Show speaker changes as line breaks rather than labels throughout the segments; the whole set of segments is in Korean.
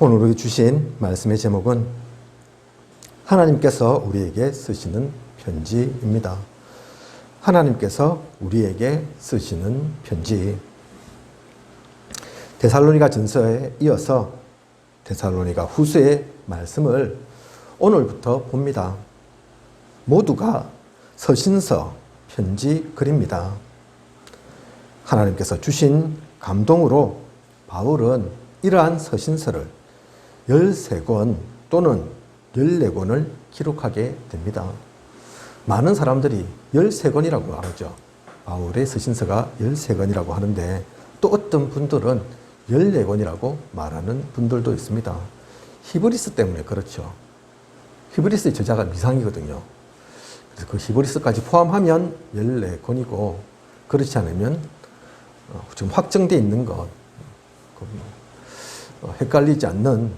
오늘 우리 주신 말씀의 제목은 하나님께서 우리에게 쓰시는 편지입니다. 하나님께서 우리에게 쓰시는 편지. 데살로니가 전서에 이어서 데살로니가 후서의 말씀을 오늘부터 봅니다. 모두가 서신서, 편지, 글입니다. 하나님께서 주신 감동으로 바울은 이러한 서신서를 13권 또는 14권을 기록하게 됩니다. 많은 사람들이 13권이라고 하죠. 바울의 서신서가 13권이라고 하는데 또 어떤 분들은 14권이라고 말하는 분들도 있습니다. 히브리서 때문에 그렇죠. 히브리서의 저자가 미상이거든요. 그래서 그 히브리서까지 포함하면 14권이고 그렇지 않으면 지금 확정되어 있는 것, 헷갈리지 않는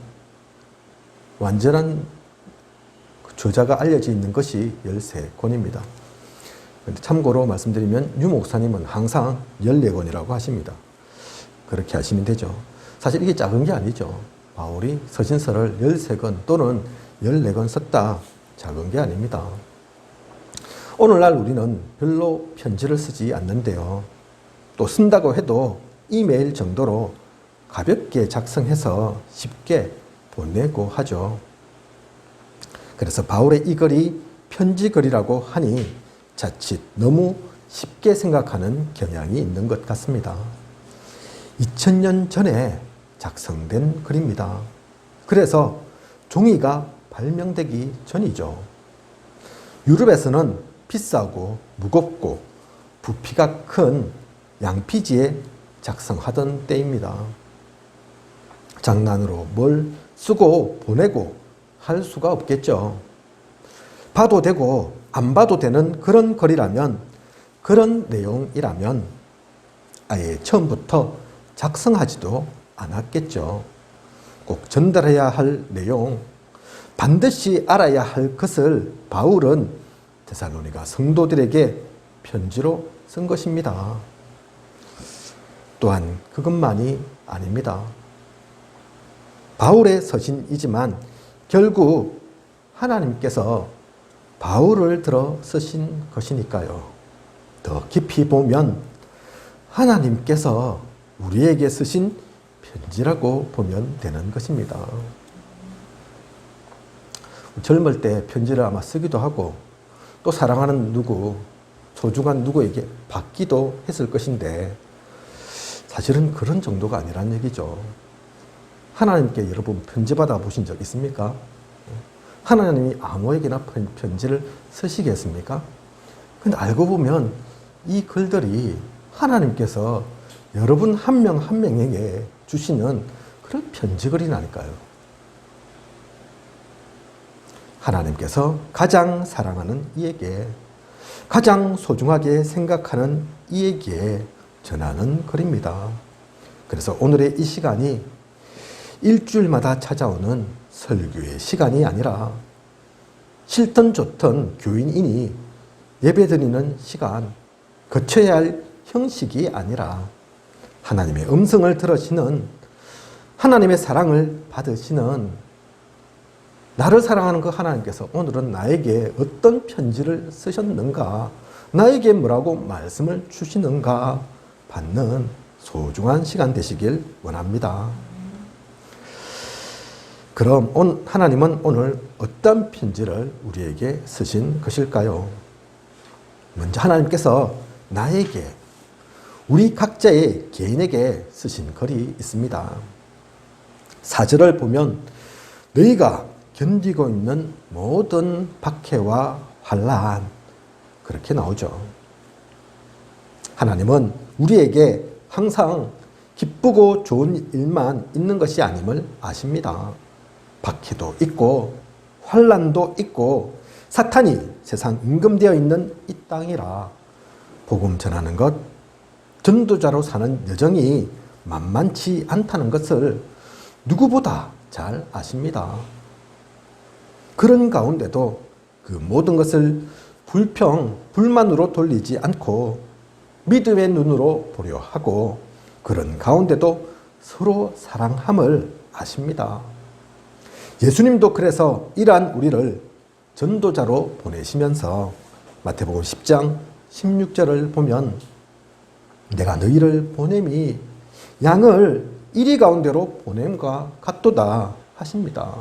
완전한 저자가 알려져 있는 것이 13권입니다. 참고로 말씀드리면 유 목사님은 항상 14권이라고 하십니다. 그렇게 하시면 되죠. 사실 이게 작은 게 아니죠. 바울이 서신서를 13권 또는 14권 썼다. 작은 게 아닙니다. 오늘날 우리는 별로 편지를 쓰지 않는데요. 또 쓴다고 해도 이메일 정도로 가볍게 작성해서 쉽게 보내고 하죠. 그래서 바울의 이 글이 편지글이라고 하니 자칫 너무 쉽게 생각하는 경향이 있는 것 같습니다. 2000년 전에 작성된 글입니다. 그래서 종이가 발명되기 전이죠. 유럽에서는 비싸고 무겁고 부피가 큰 양피지에 작성하던 때입니다. 장난으로 뭘 쓰고 보내고 할 수가 없겠죠. 봐도 되고 안 봐도 되는 그런 글이라면, 그런 내용이라면 아예 처음부터 작성하지도 않았겠죠. 꼭 전달해야 할 내용, 반드시 알아야 할 것을 바울은 데살로니가 성도들에게 편지로 쓴 것입니다. 또한 그것만이 아닙니다. 바울의 서신이지만 결국 하나님께서 바울을 들어 쓰신 것이니까요. 더 깊이 보면 하나님께서 우리에게 쓰신 편지라고 보면 되는 것입니다. 젊을 때 편지를 아마 쓰기도 하고 또 사랑하는 누구, 소중한 누구에게 받기도 했을 것인데 사실은 그런 정도가 아니란 얘기죠. 하나님께 여러분 편지 받아 보신 적 있습니까? 하나님이 아무에게나 편지를 쓰시겠습니까? 근데 알고 보면 이 글들이 하나님께서 여러분 한 명 한 명에게 주시는 그런 편지글이라니까요. 하나님께서 가장 사랑하는 이에게, 가장 소중하게 생각하는 이에게 전하는 글입니다. 그래서 오늘의 이 시간이 일주일마다 찾아오는 설교의 시간이 아니라 싫든 좋든 교인이니 예배드리는 시간, 거쳐야 할 형식이 아니라 하나님의 음성을 들으시는, 하나님의 사랑을 받으시는, 나를 사랑하는 그 하나님께서 오늘은 나에게 어떤 편지를 쓰셨는가, 나에게 뭐라고 말씀을 주시는가 받는 소중한 시간 되시길 원합니다. 그럼 하나님은 오늘 어떤 편지를 우리에게 쓰신 것일까요? 먼저 하나님께서 나에게, 우리 각자의 개인에게 쓰신 글이 있습니다. 4절을 보면 너희가 견디고 있는 모든 박해와 환난, 그렇게 나오죠. 하나님은 우리에게 항상 기쁘고 좋은 일만 있는 것이 아님을 아십니다. 박해도 있고 환난도 있고 사탄이 세상 임금되어 있는 이 땅이라 복음 전하는 것, 전도자로 사는 여정이 만만치 않다는 것을 누구보다 잘 아십니다. 그런 가운데도 그 모든 것을 불만으로 돌리지 않고 믿음의 눈으로 보려 하고, 그런 가운데도 서로 사랑함을 아십니다. 예수님도 그래서 이러한 우리를 전도자로 보내시면서 마태복음 10장 16절을 보면 내가 너희를 보냄이 양을 이리 가운데로 보냄과 같도다 하십니다.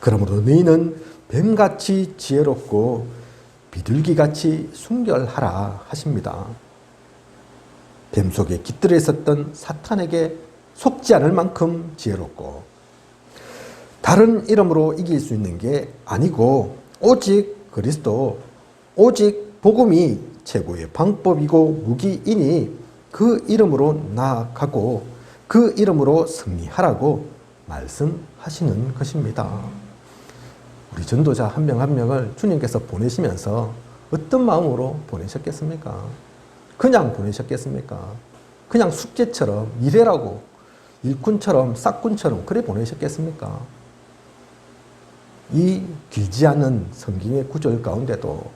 그러므로 너희는 뱀같이 지혜롭고 비둘기같이 순결하라 하십니다. 뱀 속에 깃들어 있었던 사탄에게 속지 않을 만큼 지혜롭고 다른 이름으로 이길 수 있는 게 아니고 오직 그리스도, 오직 복음이 최고의 방법이고 무기이니 그 이름으로 나아가고 그 이름으로 승리하라고 말씀하시는 것입니다. 우리 전도자 한 명 한 명을 주님께서 보내시면서 어떤 마음으로 보내셨겠습니까? 그냥 보내셨겠습니까? 그냥 숙제처럼 일해라고 일꾼처럼 싹꾼처럼 그래 보내셨겠습니까? 이 길지 않은 성경의 구절 가운데도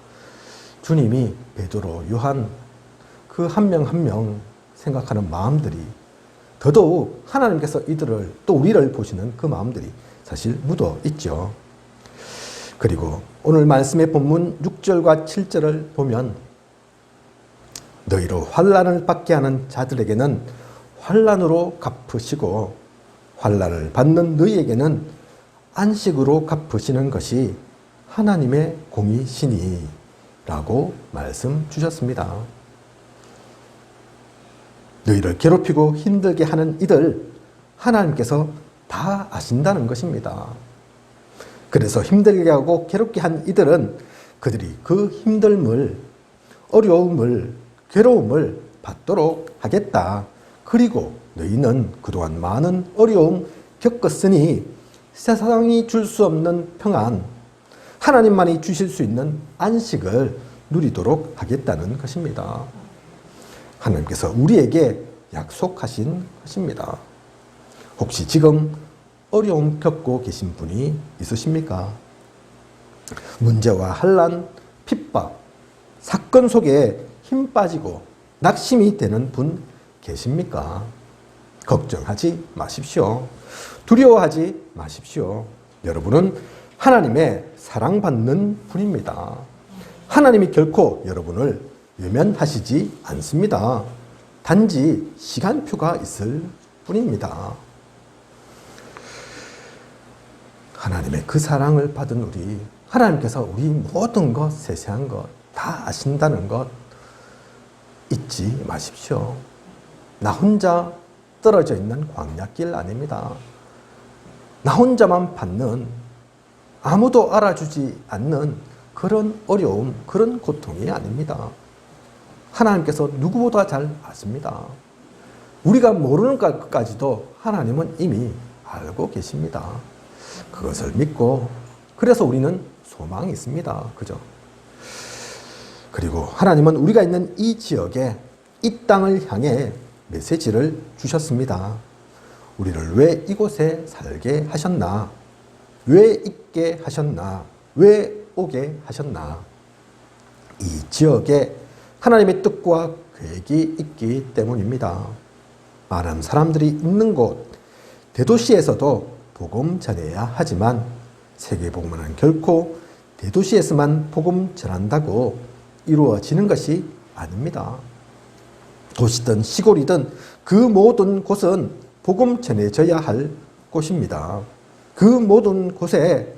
주님이 베드로, 요한 그 한 명 한 명 생각하는 마음들이 더더욱 하나님께서 이들을 또 우리를 보시는 그 마음들이 사실 묻어 있죠. 그리고 오늘 말씀의 본문 6절과 7절을 보면 너희로 환난을 받게 하는 자들에게는 환난으로 갚으시고 환난을 받는 너희에게는 안식으로 갚으시는 것이 하나님의 공의시니 라고 말씀 주셨습니다. 너희를 괴롭히고 힘들게 하는 이들 하나님께서 다 아신다는 것입니다. 그래서 힘들게 하고 괴롭게 한 이들은 그들이 그 힘듦을, 어려움을, 괴로움을 받도록 하겠다. 그리고 너희는 그동안 많은 어려움 겪었으니 세상이 줄 수 없는 평안, 하나님만이 주실 수 있는 안식을 누리도록 하겠다는 것입니다. 하나님께서 우리에게 약속하신 것입니다. 혹시 지금 어려움 겪고 계신 분이 있으십니까? 문제와 환난, 핍박, 사건 속에 힘 빠지고 낙심이 되는 분 계십니까? 걱정하지 마십시오. 두려워하지 마십시오. 여러분은 하나님의 사랑받는 분입니다. 하나님이 결코 여러분을 외면하시지 않습니다. 단지 시간표가 있을 뿐입니다. 하나님의 그 사랑을 받은 우리, 하나님께서 우리 모든 것, 세세한 것 다 아신다는 것 잊지 마십시오. 나 혼자 떨어져 있는 광야길 아닙니다. 나 혼자만 받는, 아무도 알아주지 않는 그런 어려움, 그런 고통이 아닙니다. 하나님께서 누구보다 잘 아십니다. 우리가 모르는 것까지도 하나님은 이미 알고 계십니다. 그것을 믿고, 그래서 우리는 소망이 있습니다. 그죠? 그리고 하나님은 우리가 있는 이 지역에, 이 땅을 향해 메시지를 주셨습니다. 우리를 왜 이곳에 살게 하셨나? 왜 있게 하셨나? 왜 오게 하셨나? 이 지역에 하나님의 뜻과 계획이 있기 때문입니다. 많은 사람들이 있는 곳, 대도시에서도 복음 전해야 하지만 세계복음은 결코 대도시에서만 복음 전한다고 이루어지는 것이 아닙니다. 도시든 시골이든 그 모든 곳은 복음 전해져야 할 곳입니다. 그 모든 곳에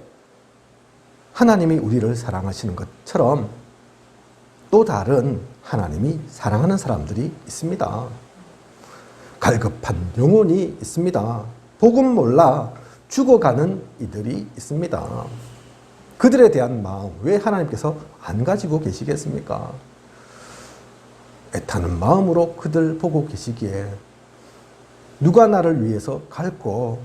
하나님이 우리를 사랑하시는 것처럼 또 다른 하나님이 사랑하는 사람들이 있습니다. 갈급한 영혼이 있습니다. 복음 몰라 죽어가는 이들이 있습니다. 그들에 대한 마음 왜 하나님께서 안 가지고 계시겠습니까? 애타는 마음으로 그들 보고 계시기에 누가 나를 위해서 갈고,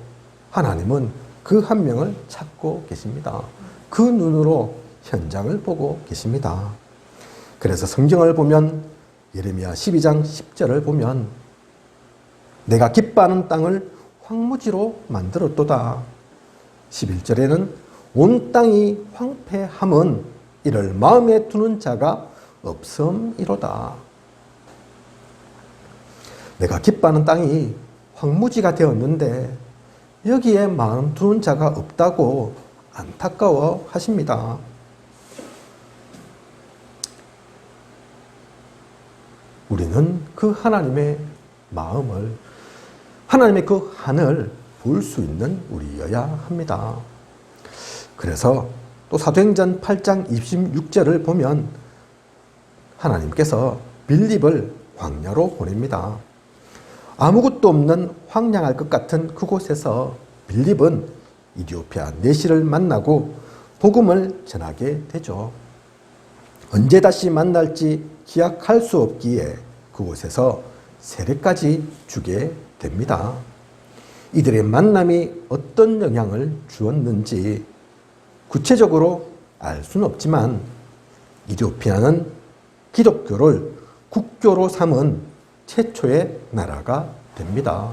하나님은 그 한 명을 찾고 계십니다. 그 눈으로 현장을 보고 계십니다. 그래서 성경을 보면 예레미야 12장 10절을 보면 내가 기뻐하는 땅을 황무지로 만들었도다. 11절에는 온 땅이 황폐함은 이를 마음에 두는 자가 없음이로다. 내가 기뻐하는 땅이 황무지가 되었는데 여기에 마음 두는 자가 없다고 안타까워 하십니다. 우리는 그 하나님의 마음을, 하나님의 그 한을 볼 수 있는 우리여야 합니다. 그래서 또 사도행전 8장 26절을 보면 하나님께서 빌립을 광야로 보냅니다. 아무것도 없는 황량할 것 같은 그곳에서 빌립은 이디오피아 내시를 만나고 복음을 전하게 되죠. 언제 다시 만날지 기약할 수 없기에 그곳에서 세례까지 주게 됩니다. 이들의 만남이 어떤 영향을 주었는지 구체적으로 알 수는 없지만 이디오피아는 기독교를 국교로 삼은 최초의 나라가 됩니다.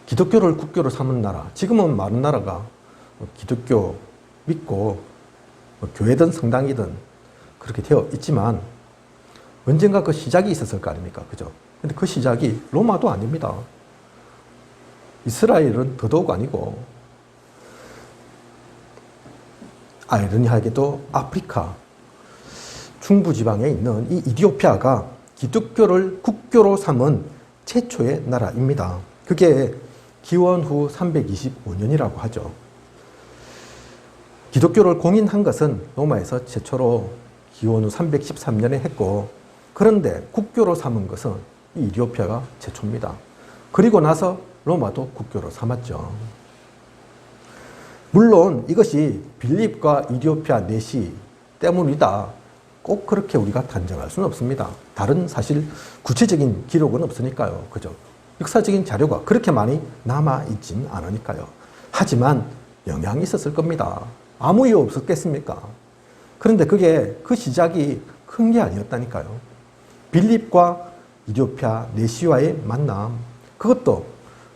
기독교를 국교로 삼은 나라, 지금은 많은 나라가 기독교 믿고 교회든 성당이든 그렇게 되어 있지만 언젠가 그 시작이 있었을 거 아닙니까? 그죠? 근데 그 시작이 로마도 아닙니다. 이스라엘은 더더욱 아니고, 아이러니하게도 아프리카 중부지방에 있는 이 이디오피아가 기독교를 국교로 삼은 최초의 나라입니다. 그게 기원 후 325년이라고 하죠. 기독교를 공인한 것은 로마에서 최초로 기원 후 313년에 했고, 그런데 국교로 삼은 것은 이 이디오피아가 최초입니다. 그리고 나서 로마도 국교로 삼았죠. 물론 이것이 빌립과 이디오피아 내시 때문이다, 꼭 그렇게 우리가 단정할 수는 없습니다. 다른 사실 구체적인 기록은 없으니까요. 그죠? 역사적인 자료가 그렇게 많이 남아있진 않으니까요. 하지만 영향이 있었을 겁니다. 아무 이유 없었겠습니까? 그런데 그게 그 시작이 큰 게 아니었다니까요. 빌립과 이디오피아 내시와의 만남, 그것도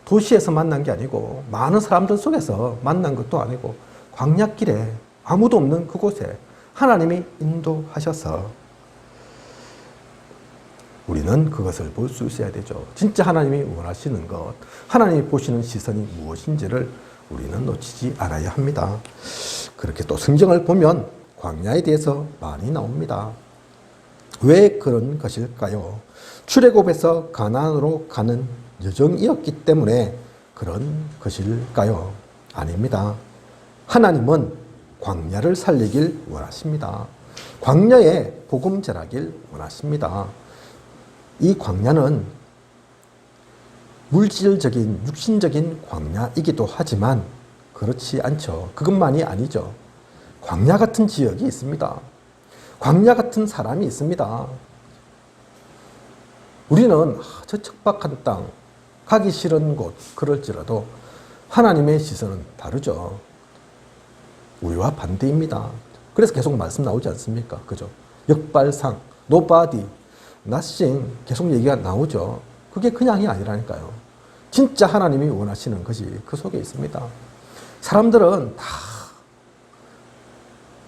도시에서 만난 게 아니고 많은 사람들 속에서 만난 것도 아니고 광야길에 아무도 없는 그곳에 하나님이 인도하셔서 우리는 그것을 볼 수 있어야 되죠. 진짜 하나님이 원하시는 것, 하나님이 보시는 시선이 무엇인지를 우리는 놓치지 않아야 합니다. 그렇게 또 성경을 보면 광야에 대해서 많이 나옵니다. 왜 그런 것일까요? 출애굽에서 가나안으로 가는 여정이었기 때문에 그런 것일까요? 아닙니다. 하나님은 광야를 살리길 원하십니다. 광야에 복음 전하길 원하십니다. 이 광야는 물질적인, 육신적인 광야이기도 하지만 그렇지 않죠. 그것만이 아니죠. 광야 같은 지역이 있습니다. 광야 같은 사람이 있습니다. 우리는 저 척박한 땅, 가기 싫은 곳, 그럴지라도 하나님의 시선은 다르죠. 우리와 반대입니다. 그래서 계속 말씀 나오지 않습니까? 그죠? 역발상, nobody, nothing 계속 얘기가 나오죠. 그게 그냥이 아니라니까요. 진짜 하나님이 원하시는 것이 그 속에 있습니다. 사람들은 다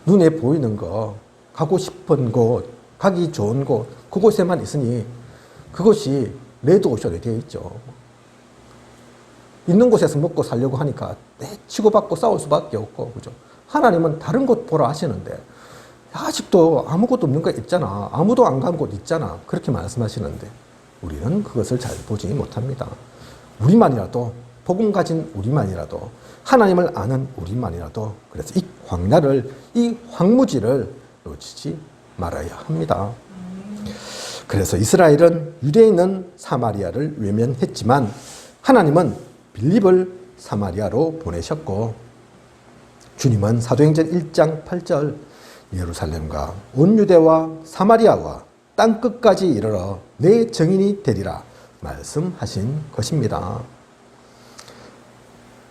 눈에 보이는 거, 가고 싶은 곳, 가기 좋은 곳, 그곳에만 있으니 그것이 레드오션이 되어 있죠. 있는 곳에서 먹고 살려고 하니까 치고받고 싸울 수밖에 없고, 그죠? 하나님은 다른 곳 보라 하시는데 아직도 아무것도 없는 거 있잖아. 아무도 안 간 곳 있잖아. 그렇게 말씀하시는데 우리는 그것을 잘 보지 못합니다. 우리만이라도, 복음 가진 우리만이라도, 하나님을 아는 우리만이라도, 그래서 이 광야를, 이 황무지를 놓치지 말아야 합니다. 그래서 이스라엘은 유대인은 사마리아를 외면했지만 하나님은 빌립을 사마리아로 보내셨고, 주님은 사도행전 1장 8절 예루살렘과 온 유대와 사마리아와 땅끝까지 이르러 내 증인이 되리라 말씀하신 것입니다.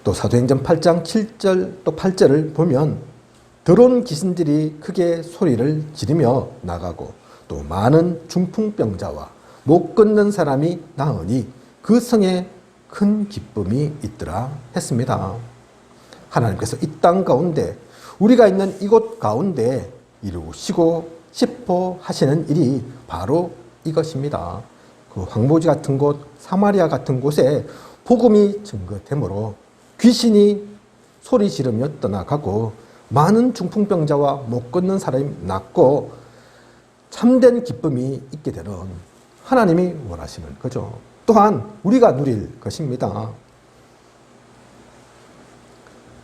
또 사도행전 8장 7절 또 8절을 보면 더러운 귀신들이 크게 소리를 지르며 나가고 또 많은 중풍병자와 못 걷는 사람이 나으니 그 성에 큰 기쁨이 있더라 했습니다. 하나님께서 이 땅 가운데, 우리가 있는 이곳 가운데 이루시고 싶어 하시는 일이 바로 이것입니다. 그 황무지 같은 곳, 사마리아 같은 곳에 복음이 증거되므로 귀신이 소리 지르며 떠나가고 많은 중풍병자와 못 걷는 사람이 낫고 참된 기쁨이 있게 되는 하나님이 원하시는 거죠. 또한 우리가 누릴 것입니다.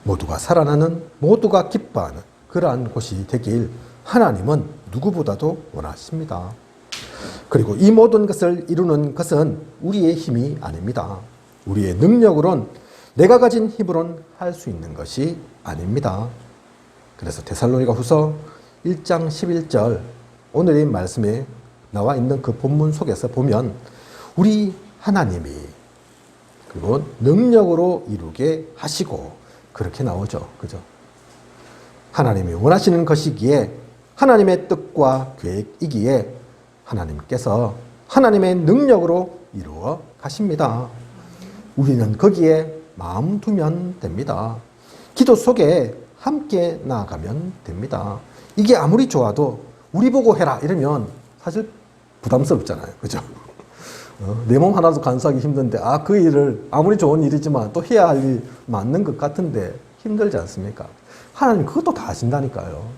모두가 살아나는, 모두가 기뻐하는 그러한 곳이 되길 하나님은 누구보다도 원하십니다. 그리고 이 모든 것을 이루는 것은 우리의 힘이 아닙니다. 우리의 능력으론, 내가 가진 힘으론 할 수 있는 것이 아닙니다. 그래서 데살로니가 후서 1장 11절 오늘의 말씀에 나와 있는 그 본문 속에서 보면 우리 하나님이 그리고 능력으로 이루게 하시고 그렇게 나오죠. 그죠? 하나님이 원하시는 것이기에 하나님의 뜻과 계획이기에 하나님께서 하나님의 능력으로 이루어 가십니다. 우리는 거기에 마음 두면 됩니다. 기도 속에 함께 나아가면 됩니다. 이게 아무리 좋아도 우리 보고 해라 이러면 사실 부담스럽잖아요. 그죠? 내 몸 하나도 간수하기 힘든데 그 일을 아무리 좋은 일이지만 또 해야 할 일 맞는 것 같은데 힘들지 않습니까? 하나님 그것도 다 하신다니까요.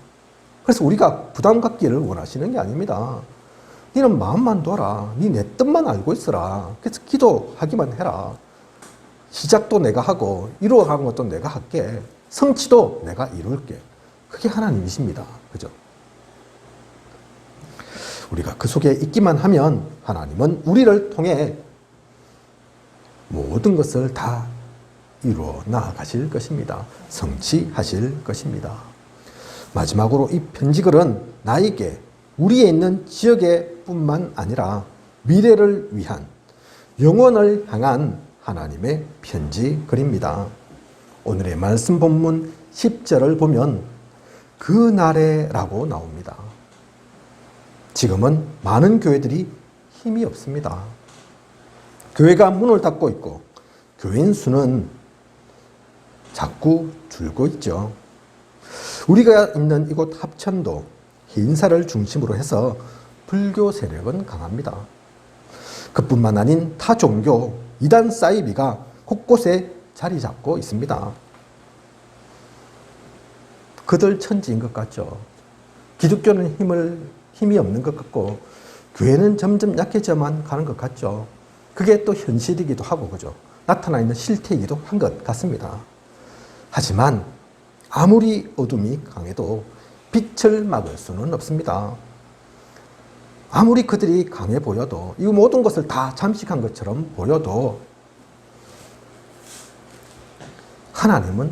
그래서 우리가 부담 갖기를 원하시는 게 아닙니다. 너는 마음만 둬라. 네 내 뜻만 알고 있어라. 그래서 기도하기만 해라. 시작도 내가 하고 이루어가는 것도 내가 할게. 성취도 내가 이룰게. 그게 하나님이십니다. 그죠? 우리가 그 속에 있기만 하면 하나님은 우리를 통해 모든 것을 다 이루어 나아가실 것입니다. 성취하실 것입니다. 마지막으로 이 편지글은 나에게 우리에 있는 지역에 뿐만 아니라 미래를 위한 영원을 향한 하나님의 편지글입니다. 오늘의 말씀 본문 10절을 보면 그날에라고 나옵니다. 지금은 많은 교회들이 힘이 없습니다. 교회가 문을 닫고 있고 교인 수는 자꾸 줄고 있죠. 우리가 있는 이곳 합천도 인사를 중심으로 해서 불교 세력은 강합니다. 그뿐만 아닌 타 종교, 이단 사이비가 곳곳에 자리 잡고 있습니다. 그들 천지인 것 같죠. 기독교는 힘이 없는 것 같고 교회는 점점 약해져만 가는 것 같죠. 그게 또 현실이기도 하고 그죠. 나타나 있는 실태이기도 한 것 같습니다. 하지만 아무리 어둠이 강해도 빛을 막을 수는 없습니다. 아무리 그들이 강해 보여도 이 모든 것을 다 잠식한 것처럼 보여도 하나님은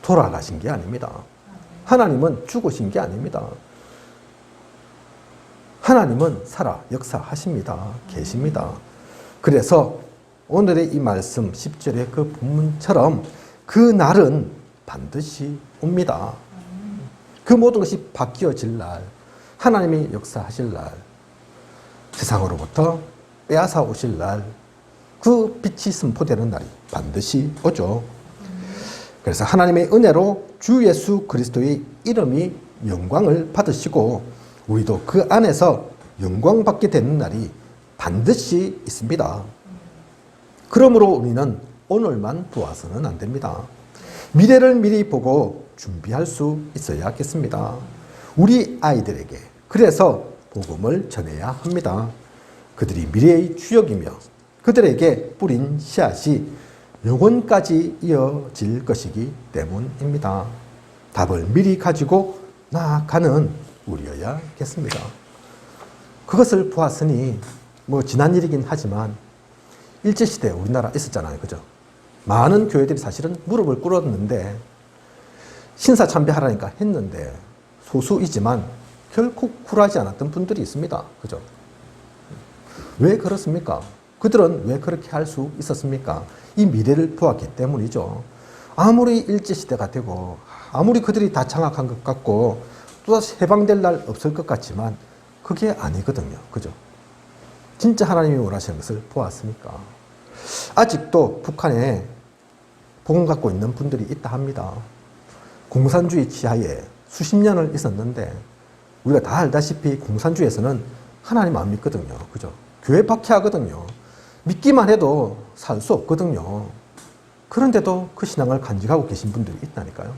돌아가신 게 아닙니다. 하나님은 죽으신 게 아닙니다. 하나님은 살아 역사하십니다. 계십니다. 그래서 오늘의 이 말씀 10절의 그 본문처럼 그 날은 반드시 옵니다. 그 모든 것이 바뀌어질 날, 하나님이 역사하실 날, 세상으로부터 빼앗아 오실 날, 그 빛이 선포되는 날이 반드시 오죠. 그래서 하나님의 은혜로 주 예수 그리스도의 이름이 영광을 받으시고 우리도 그 안에서 영광받게 되는 날이 반드시 있습니다. 그러므로 우리는 오늘만 보아서는 안 됩니다. 미래를 미리 보고 준비할 수 있어야겠습니다. 우리 아이들에게 그래서 복음을 전해야 합니다. 그들이 미래의 주역이며 그들에게 뿌린 씨앗이 영원까지 이어질 것이기 때문입니다. 답을 미리 가지고 나아가는 우리여야겠습니다. 그것을 보았으니 지난 일이긴 하지만 일제시대 우리나라 있었잖아요. 그죠? 많은 교회들이 사실은 무릎을 꿇었는데 신사참배하라니까 했는데 소수이지만 결코 굴하지 않았던 분들이 있습니다. 그죠? 왜 그렇습니까? 그들은 왜 그렇게 할 수 있었습니까? 이 미래를 보았기 때문이죠. 아무리 일제시대가 되고 아무리 그들이 다 장악한 것 같고 또다시 해방될 날 없을 것 같지만 그게 아니거든요. 그죠? 진짜 하나님이 원하시는 것을 보았으니까. 아직도 북한에 복음 갖고 있는 분들이 있다 합니다. 공산주의 지하에 수십 년을 있었는데 우리가 다 알다시피 공산주의에서는 하나님 안 믿거든요. 그죠? 교회 박해하거든요. 믿기만 해도 살 수 없거든요. 그런데도 그 신앙을 간직하고 계신 분들이 있다니까요.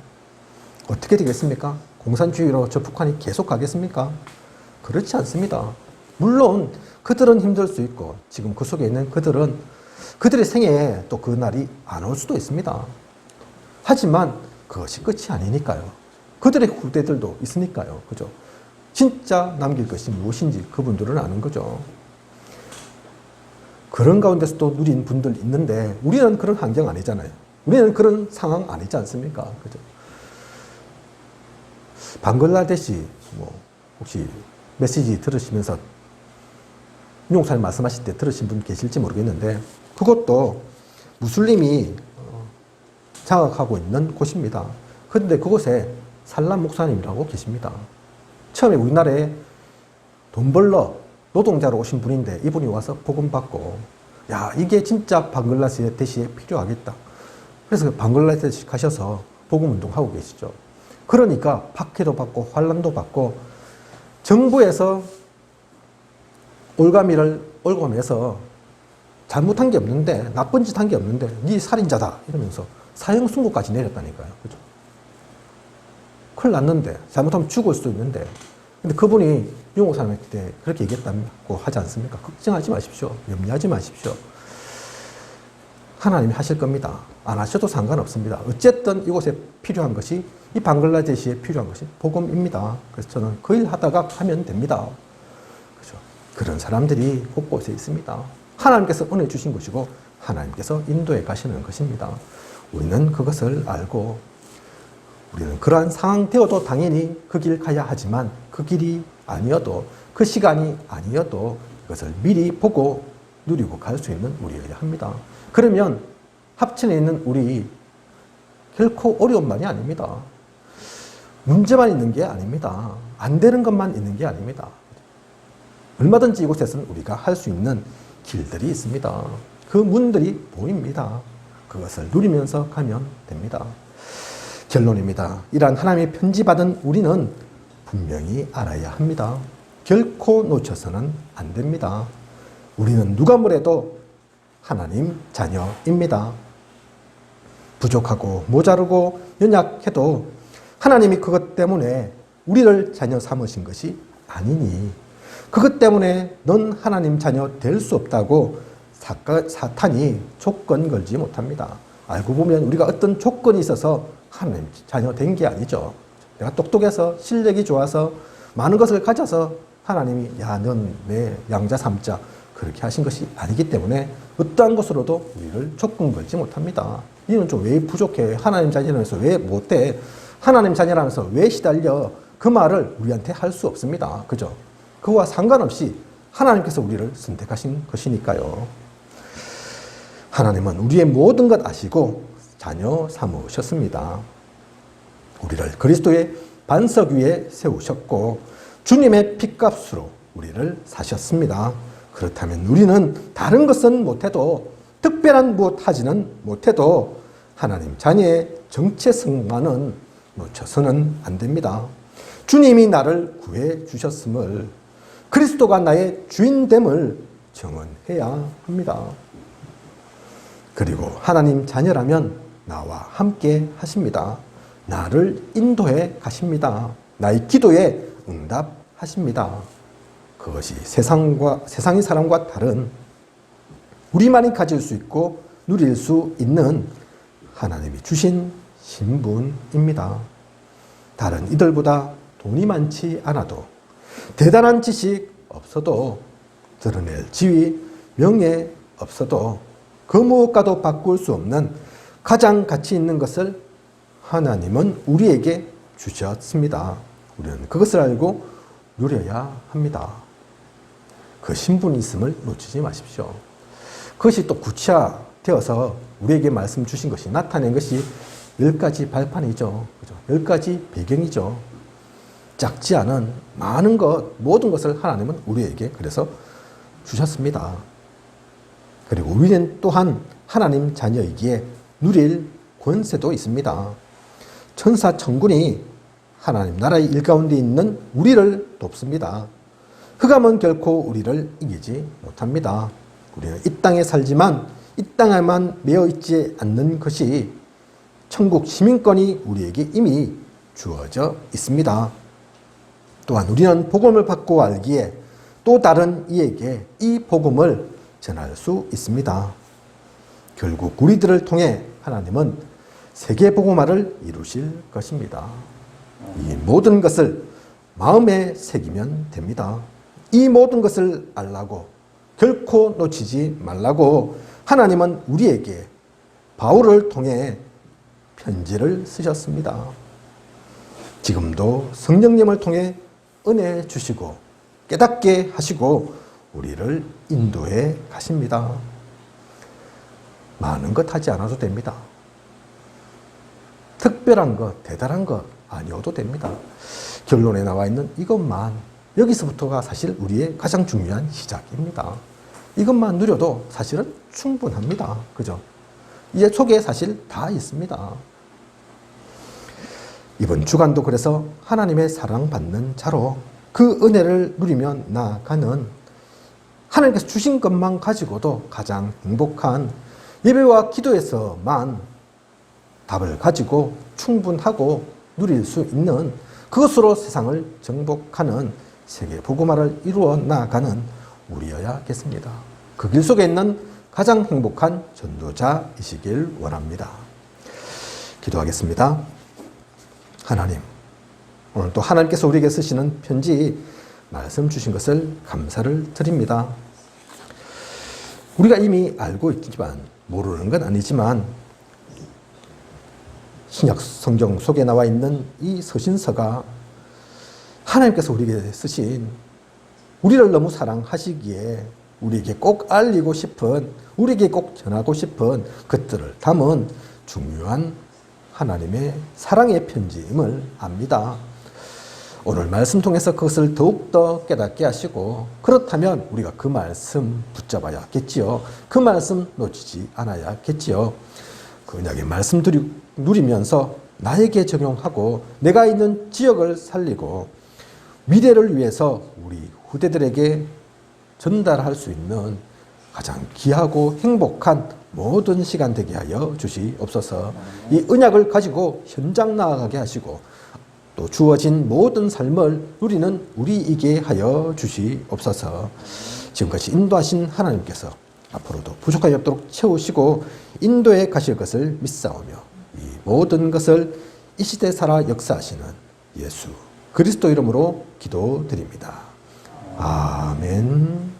어떻게 되겠습니까? 공산주의로 저 북한이 계속 가겠습니까? 그렇지 않습니다. 물론 그들은 힘들 수 있고 지금 그 속에 있는 그들은 그들의 생애에 또 그 날이 안 올 수도 있습니다. 하지만 그것이 끝이 아니니까요. 그들의 후대들도 있으니까요. 그죠? 진짜 남길 것이 무엇인지 그분들은 아는 거죠. 그런 가운데서 또 누린 분들 있는데 우리는 그런 환경 아니잖아요. 우리는 그런 상황 아니지 않습니까? 그죠? 방글라데시 혹시 메시지 들으시면서 윤용사님 말씀하실 때 들으신 분 계실지 모르겠는데 그것도 무슬림이 장악하고 있는 곳입니다. 그런데 그곳에 살람 목사님이라고 계십니다. 처음에 우리나라에 돈 벌러 노동자로 오신 분인데 이분이 와서 복음 받고 야 이게 진짜 방글라데시에 필요하겠다. 그래서 방글라데시 가셔서 복음 운동하고 계시죠. 그러니까 박해도 받고 환란도 받고 정부에서 올가미를 올검해서 잘못한 게 없는데 나쁜 짓 한 게 없는데 네 살인자다 이러면서 사형 선고까지 내렸다니까요. 그죠? 큰일 났는데 잘못하면 죽을 수도 있는데 근데 그분이 윤호사님한테 그렇게 얘기했다고 하지 않습니까? 걱정하지 마십시오. 염려하지 마십시오. 하나님이 하실 겁니다. 안 하셔도 상관없습니다. 어쨌든 이곳에 필요한 것이 이 방글라데시에 필요한 것이 복음입니다. 그래서 저는 그 일 하다가 하면 됩니다. 그죠? 그런 사람들이 곳곳에 있습니다. 하나님께서 은혜 주신 것이고 하나님께서 인도해 가시는 것입니다. 우리는 그것을 알고 우리는 그러한 상황 되어도 당연히 그 길 가야 하지만 그 길이 아니어도 그 시간이 아니어도 그것을 미리 보고 누리고 갈 수 있는 우리여야 합니다. 그러면 합천에 있는 우리 결코 어려움만이 아닙니다. 문제만 있는 게 아닙니다. 안 되는 것만 있는 게 아닙니다. 얼마든지 이곳에서는 우리가 할 수 있는 길들이 있습니다. 그 문들이 보입니다. 그것을 누리면서 가면 됩니다. 결론입니다. 이러한 하나님의 편지받은 우리는 분명히 알아야 합니다. 결코 놓쳐서는 안 됩니다. 우리는 누가 뭐래도 하나님 자녀입니다. 부족하고 모자르고 연약해도 하나님이 그것 때문에 우리를 자녀 삼으신 것이 아니니 그것 때문에 넌 하나님 자녀 될 수 없다고 사탄이 조건 걸지 못합니다. 알고 보면 우리가 어떤 조건이 있어서 하나님 자녀 된 게 아니죠. 내가 똑똑해서 실력이 좋아서 많은 것을 가져서 하나님이 야, 넌 내 양자 삼자 그렇게 하신 것이 아니기 때문에 어떠한 것으로도 우리를 조건 걸지 못합니다. 이는 좀 왜 부족해? 하나님 자녀라면서 왜 못돼? 하나님 자녀라면서 왜 시달려? 그 말을 우리한테 할 수 없습니다. 그죠? 그와 상관없이 하나님께서 우리를 선택하신 것이니까요. 하나님은 우리의 모든 것 아시고 자녀 삼으셨습니다. 우리를 그리스도의 반석 위에 세우셨고 주님의 핏값으로 우리를 사셨습니다. 그렇다면 우리는 다른 것은 못해도 특별한 무엇 하지는 못해도 하나님 자녀의 정체성만은 놓쳐서는 안 됩니다. 주님이 나를 구해 주셨음을 그리스도가 나의 주인됨을 정언해야 합니다. 그리고 하나님 자녀라면 나와 함께 하십니다. 나를 인도해 가십니다. 나의 기도에 응답하십니다. 그것이 세상의 사람과 다른 우리만이 가질 수 있고 누릴 수 있는 하나님이 주신 신분입니다. 다른 이들보다 돈이 많지 않아도 대단한 지식 없어도 드러낼 지위, 명예 없어도 그 무엇과도 바꿀 수 없는 가장 가치 있는 것을 하나님은 우리에게 주셨습니다. 우리는 그것을 알고 누려야 합니다. 그 신분이 있음을 놓치지 마십시오. 그것이 또 구체화되어서 우리에게 말씀 주신 것이 나타낸 것이 10가지 발판이죠. 그죠? 10가지 배경이죠. 작지 않은 많은 것, 모든 것을 하나님은 우리에게 그래서 주셨습니다. 그리고 우리는 또한 하나님 자녀이기에 누릴 권세도 있습니다. 천사 천군이 하나님 나라의 일가운데 있는 우리를 돕습니다. 흑암은 결코 우리를 이기지 못합니다. 우리가 이 땅에 살지만 이 땅에만 매여 있지 않는 것이 천국 시민권이 우리에게 이미 주어져 있습니다. 또한 우리는 복음을 받고 알기에 또 다른 이에게 이 복음을 전할 수 있습니다. 결국 우리들을 통해 하나님은 세계 복음화를 이루실 것입니다. 이 모든 것을 마음에 새기면 됩니다. 이 모든 것을 알라고 결코 놓치지 말라고 하나님은 우리에게 바울을 통해 편지를 쓰셨습니다. 지금도 성령님을 통해 은혜 주시고 깨닫게 하시고 우리를 인도해 가십니다. 많은 것 하지 않아도 됩니다. 특별한 것, 대단한 것 아니어도 됩니다. 결론에 나와 있는 이것만, 여기서부터가 사실 우리의 가장 중요한 시작입니다. 이것만 누려도 사실은 충분합니다. 그죠? 이 속에 사실 다 있습니다. 이번 주간도 그래서 하나님의 사랑받는 자로 그 은혜를 누리며 나아가는, 하나님께서 주신 것만 가지고도 가장 행복한 예배와 기도에서만 답을 가지고 충분하고 누릴 수 있는 그것으로 세상을 정복하는 세계 복음화를 이루어 나아가는 우리여야겠습니다. 그 길 속에 있는 가장 행복한 전도자이시길 원합니다. 기도하겠습니다. 하나님, 오늘 또 하나님께서 우리에게 쓰시는 편지 말씀 주신 것을 감사를 드립니다. 우리가 이미 알고 있지만, 모르는 건 아니지만 신약 성경 속에 나와 있는 이 서신서가 하나님께서 우리에게 쓰신, 우리를 너무 사랑하시기에 우리에게 꼭 알리고 싶은, 우리에게 꼭 전하고 싶은 것들을 담은 중요한 하나님의 사랑의 편지임을 압니다. 오늘 말씀 통해서 그것을 더욱더 깨닫게 하시고, 그렇다면 우리가 그 말씀 붙잡아야겠지요. 그 말씀 놓치지 않아야겠지요. 그 언약의 말씀 누리면서 나에게 적용하고 내가 있는 지역을 살리고 미래를 위해서 우리 후대들에게 전달할 수 있는 가장 귀하고 행복한 모든 시간 되게 하여 주시옵소서. 이 언약을 가지고 현장 나아가게 하시고 또 주어진 모든 삶을 누리는 우리이게 하여 주시옵소서. 지금까지 인도하신 하나님께서 앞으로도 부족함이 없도록 채우시고 인도에 가실 것을 믿사오며 이 모든 것을 이 시대 살아 역사하시는 예수 그리스도 이름으로 기도드립니다. 아멘.